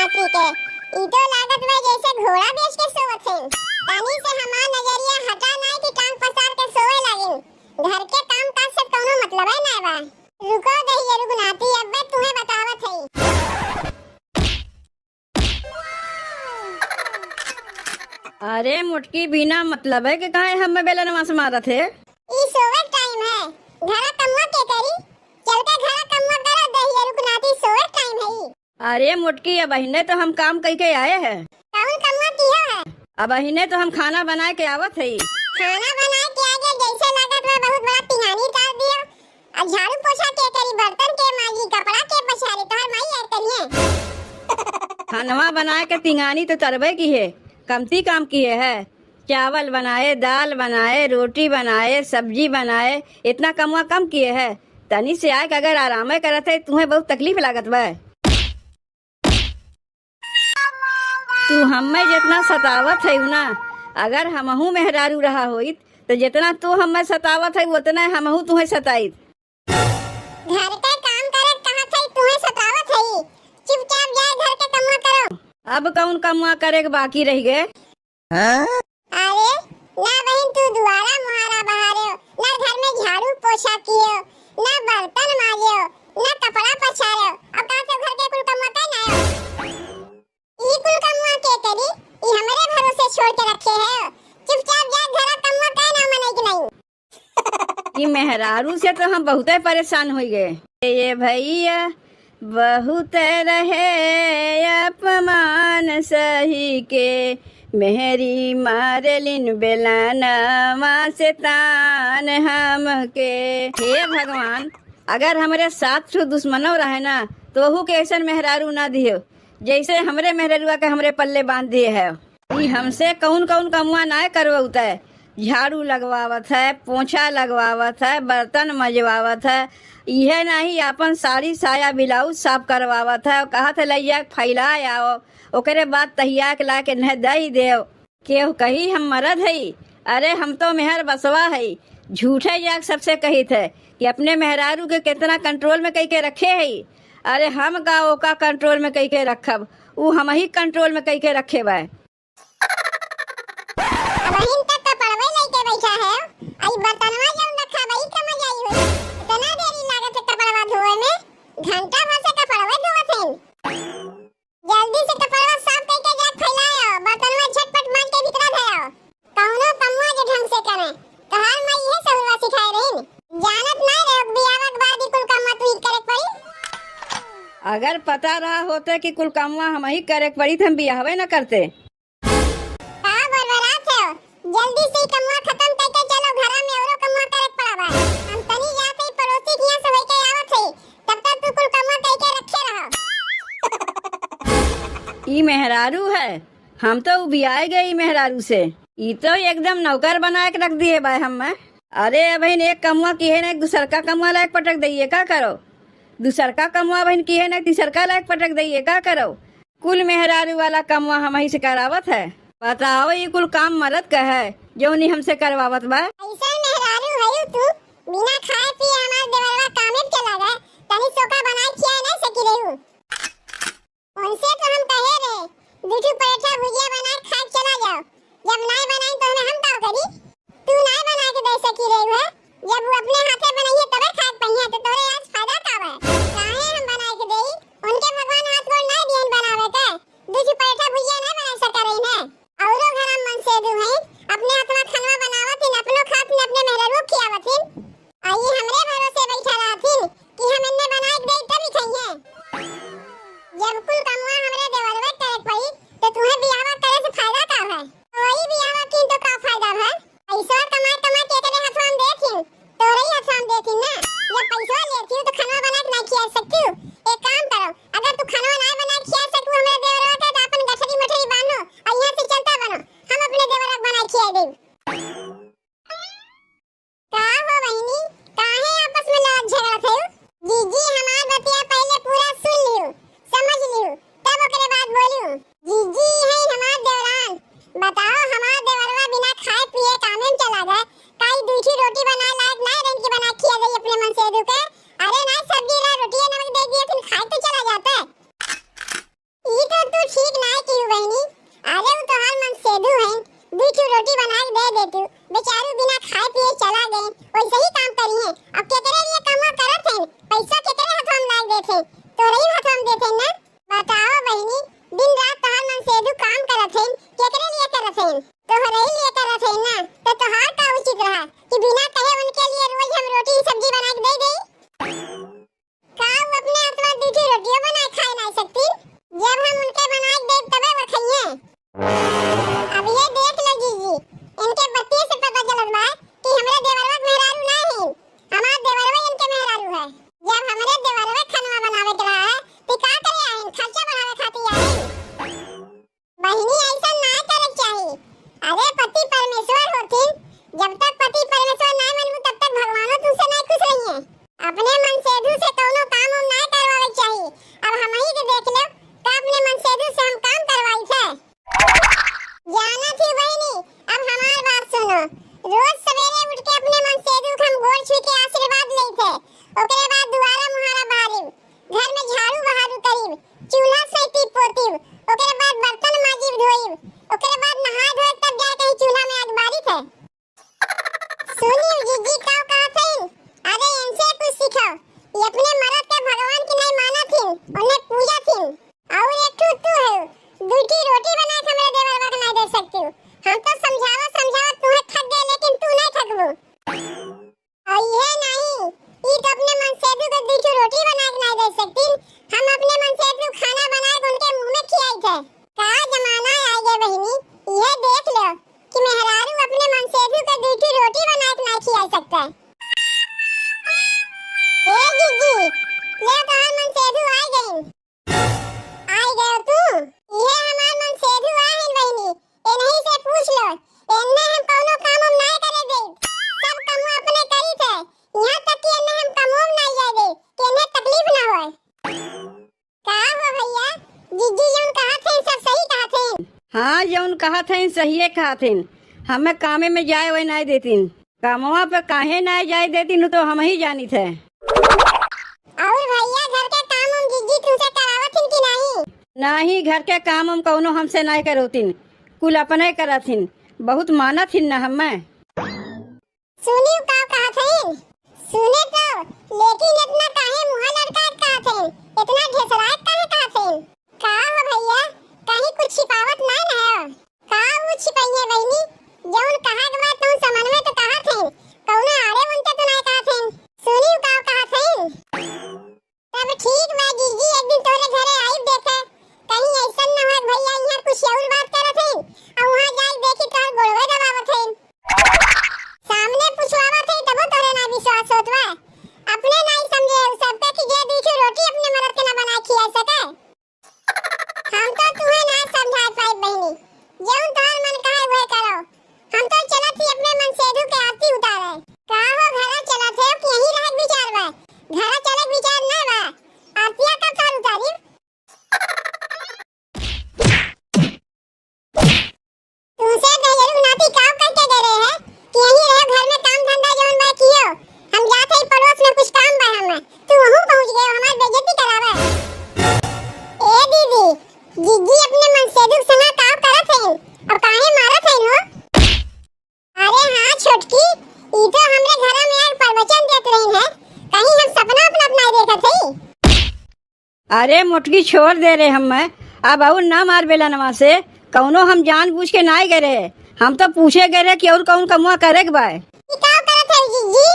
रात्रि के ई तो लागत में जैसे घोड़ा बेच के सोवत है। तनी से हमार नजरिया हटा नहीं कि टांग पसार के सोए लागिन। घर के काम काज से कोनो मतलब है ना बा। रुको दहिए रुगनाती अब्बे तुम्हें बतावत है। अरे मुटकी बिना मतलब है कि काहे हमें बेला नमाज मारत है। ई सोवे टाइम है। घरा कम्मा के करी चल के घरा कम्मा करो दहिए रुगनाती सोवे टाइम है ई। अरे मुटकी अब अहिने तो हम काम कई के आए हैं। कौन कम्मा किया है? अब अहिने तो हम खाना बनाए के आवत है। खाना बनाए के आगे जैसे लागत में बहुत बड़ा तिहानी डाल दियो। अब झाड़ू पोछा के करी बर्तन के मांजी कपड़ा के पसारी तोहर माई यार करिए। खानवा बनाए के तिंगानी तो तरबे की है, कमती काम किए है। चावल बनाए, दाल बनाए, रोटी बनाए, सब्जी बनाए, इतना कमवा कम किए है। तनी से आए अगर आराम करत है तुम्हें बहुत तकलीफ लागत बा। तू हमें जितना सतावत है ना, अगर हमहू मेहरारू रहा होइत तो जितना तू हमें सतावत है उतना हमहू तुम्हें सताइत। घर के काम करे कहां थे तुम्हें सतावत है। चुपचाप जाए घर के कम्मा करो। अब कौन कमवा करे के बाकी रह गए? अरे ना बहन तू दुआरा मुहारा बहारे हो, ना घर में झाड़ू पोछा किए, ना बर्तन माजे, ना कपड़ा पसारे। अब कहां से घर के कुल कम्मा कर ना ई कुल कम्मा के करी ई हमरे भरोसे छोड़ के रखे है। चुपचाप जा घर कम्मा कर ना मने कि नहीं। ये मेहरारू से तो हम बहुत परेशान हो गए। ये भैया बहुत रहे अपमान सही के, मेहरी मारलिन बेलाना से तान हमके। हे भगवान, अगर हमारे साथ दुश्मनों रहे ना तो वहू के ऐसा मेहरारू ना दियो जैसे हमरे मेहरुआ के हमरे पल्ले बांध दिए है। ये हमसे कौन कौन कमुआ ना करवाता है। झाड़ू लगवावत है, पोछा लगवावत है, बर्तन मजवावत है, यह नहीं अपन साड़ी साया ब्लाउज साफ करवावत है। कहा था लैया फैला आओ, ओकरे बाद तहिया के ला के नह दही देव केहू कही हम मरद है। अरे हम तो मेहर बसवा है। झूठे जाग सबसे कही थे कि अपने मेहरारू के कितना कंट्रोल में कई के रखे है। अरे हम का ओका कंट्रोल में कई के रखब, उ हम ही कंट्रोल में कई के रखे बा। बहन तक कपड़वे लेके बैठा है। आई बर्तनवा जब रखा वही कम जाई हो। इतना देरी लागत है कपड़वा धोए में, घंटा भर से कपड़वे धोवत है। जल्दी से कपड़वा साफ करके जा फैलाओ, बर्तनवा झटपट मार के भीतर धराओ। कौनो कम्मा जे ढंग से करे तोहार माई इहे सहुआ सिखाए रहीन। जानत ना रे बियाह के बाद कुल कम्मा तू ही करे पड़ी। अगर पता रहा होता कि कुल कमवा हम ही करे पड़ी तो हम बियाहवे न करते। जल्दी से कम्मा खत्म करके चलो घरा में औरो कम्मा करे पड़ावा। हम तनी जाते पड़ोसी किया सब के आवत है, तब तक तू कुल कम्मा करके रखे रहो। ई मेहरारू है, हम तो बियाए गए मेहरारू से। ई तो एकदम नौकर बना के रख दिए भाई हम। अरे बहन एक कमुआ की है ना दूसर का कमुआ लायक पटक दइए का करो। दूसर का कमुआ बहन की है ना तीसर का लायक पटक दइए का करो। कुल मेहरारू वाला कमुआ हम ही से करावत है। बताओ ये कुल काम मरद का है जो नहीं हमसे करवावत बा। ऐसा मेहरारू है तू बिना खाए पिए हमार देवरवा कामे पे चला गए। तनी सोका बनाए खिया नहीं सकी रहू। उनसे तो हम कहे रे दूधू पराठा भुजिया बना खा चला जाओ। जब नहीं बनाई तो हम का करी। तू नहीं बना के दे सकी रहू है। जब वो अपने हाथे बनाइए तबे खा पहिया तो तोरे आज फायदा का बा। काहे हम बना के देई उनके भगवान हाथ गोड़ नहीं दियन बनावे के। दूधू पराठा भुजिया नहीं बना सका रही है। औरो घरा मन से दू है अपने हाथवा खाना बनावत इन अपनो खात ने अपने मेहरारू खियावत इन। आई हमरे भरोसे बैठा रहथिन कि हम इन्ने बना के देई तभी खाइए। तो रही बात हम देते ना। बताओ बहिनी, दिन रात तोहार मन सेधु काम करत हईन, केकरे लिए करत हईन? तोहरे ही लिए करत हईन ना। तो तोहार का उचित रहा कि बिना कहे उनके लिए रोज हम रोटी सब्जी बना के दे देई? का वो अपने हाथ में दूसरी रोटियां बना खाए ना सकती? जब हम उनके बना के दे तबे वो खाइए। अब ये देख लो जीजी, इनके बत्ती से पता चलत बा कि हमरे देवरवा मेहरारू ना है, हमार देवरवा इनके मेहरारू है। जब हमरे देवरवा खाना बनावे के रहा है तो का करे आइन, खर्चा बढ़ावे खातिर आइन। बहिनी ऐसा ना करे चाहिए। अरे पति परमेश्वर होथिन, जब तक पति परमेश्वर ना मनबू तब तक भगवानो तुमसे नहीं खुश रहिए। अपने मन सेधु से कौनो काम हम ना करवावे चाहिए। अब हम ही के देख लो का अपने मन सेधु से हम काम करवाई थे। जाना थी बहिनी, अब हमार बात सुनो। रोज सवेरे उठ के अपने मन सेधु हम गोड़ छू के आशीर्वाद ले थे। ओकरे बाद दुआरा मुहारा बहारीब, घर में झाड़ू बहारू करीब, चूल्हा सैती पोतीब, ओकरे बाद बर्तन माजीब धोईब, ओकरे बाद नहा धोए तब जाके कहीं चूल्हा में आग बारी थे। सुनियो जीजी का कहत हईन, अरे इनसे कुछ सीखो। ये अपने मरद के भगवान की नहीं माना थीन, उन्हें पूजा थीन। और एक ठू तू है, दूसरी रोटी बना के मेरे देवरवा को नहीं दे सकती हूँ। हम तो समझावा तुम्हें थक गए, लेकिन तू नहीं थकबू। और ये नहीं, ये तो अपने मन सेधु को दूसरी रोटी बना के नहीं दे सकती। हम अपने मन सेधु खाना बना के उनके मुंह में खिलाई थे। का जमाना आ गया बहिनी, ये देख लो कि मेहरारू अपने मन सेधु को दूसरी रोटी बना के नहीं खिलाई सकता। ए जीजी, ले तो हम मन सेधु आ गई। आई गए तू? ये हमार मन सेधु आहिन बहिनी, ए नहीं से पूछ लो। इन्ने हम कोनो काम हम ना करे दे, सब काम अपने करी थे। यहाँ तक कि इन्ने हम कामों में नहीं जाए दे कि इन्हें तकलीफ ना होए। का हो भैया, जीजी जौन कहा थे सब सही कहा थे? हाँ, जौन कहा थे सही कहा थे। हमें कामे में जाए वही नहीं देतीन, कामवा पे काहे नहीं जाए देतीन तो हम ही जानी थे। और भैया घर के काम हम जीजी तुमसे करावथिन कि नहीं? नहीं, घर के काम हम कौनो हमसे नहीं करोतीन, कुल अपने करथिन। बहुत मानथिन न हमें। सुनियो का कहा थे? सुने तो, लेकिन इतना काहे मुंह लड़का कहा थे? इतना ढेसरात काहे कहा थे? का हो भैया, कहीं कुछ छिपावत नहीं ना है? का वो छिपाइए बहिनी? जौन कहा के बात तुम समझ में तो कहा थे, कौनो आड़े बनते तो नहीं कहा थे। सुनियो का कहा थे? तब ठीक बा जीजी, एक दिन तोरे घरे आई देखे, कहीं ऐसा न हो भैया यहाँ कुछ और बात करत है और वहाँ जाके देखी तो गोड़वे दबावत है। सामने पूछवावा थे तब तोरे ना विश्वास होत बा। अपने नहीं समझे सब पे कि जे दूसरी रोटी अपने मरद के ना बना खिया सके। हम तो तुम्हें ना समझा पाई बहिनी, जौन तोहर मन कहे वही करो। हम तो चलत ही अपने मन सेधु के आरती उतारे। का हो घरा चलत है कि यहीं रह विचार बा? घरा चले विचार ना बा, आरतिया कब तार उतारी? तुमसे दहेज उनाती काम करके दे रहे हैं कि यहीं रहे घर में काम धंधा जौन बा कियो। हम जाते ही पड़ोस में कुछ काम बा हमें, तू वहीं पहुंच गए हमारी बेइज्जती करावे। ए दीदी, जीजी अपने मन सेधु संग का करत है और काहे मारत है हो? अरे हाँ छोटकी, ई तो हमरे घर में आके प्रवचन देत रही है, कहीं हम सपना अपना नहीं देखत है। अरे मोटकी छोड़ दे रहे हमें, अब और ना मार बेला नवा से। कौनो हम जानबूझ के नहीं गए रहे, हम तो पूछे गए रहे कि और कौन कमुआ करे के बा। का करत है जीजी?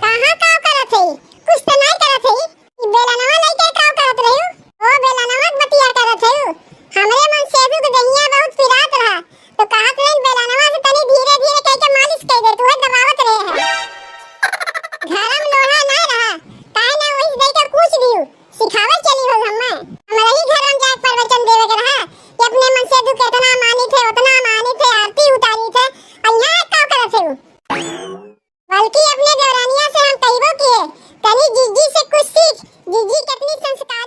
कहां का करत है? कुछ तो नहीं करत है। ई बेलनवा लइके का करत रही? ओ बेलनवा बतिया करत है। हमरे मन सेधु के दहिया बहुत पिरात रहा तो कहत रही बेलनवा से तनी धीरे-धीरे कह के मालिश कर दे, तू दबावत रहे है। घरम लोहा ना रहा, काहे ना वही दे के पूछ दियो, सिखावे चली हो हमें। हमरा ही घरम जाके प्रवचन देवे के रहा कि अपने मन सेधु कितना मानी थे, उतना मानी थे, आरती उतारी थे, और यहाँ का करत है? बल्कि अपने देवरानिया से हम कहिबो किए, तनी जीजी से कुछ सीख, जीजी कितनी संस्कार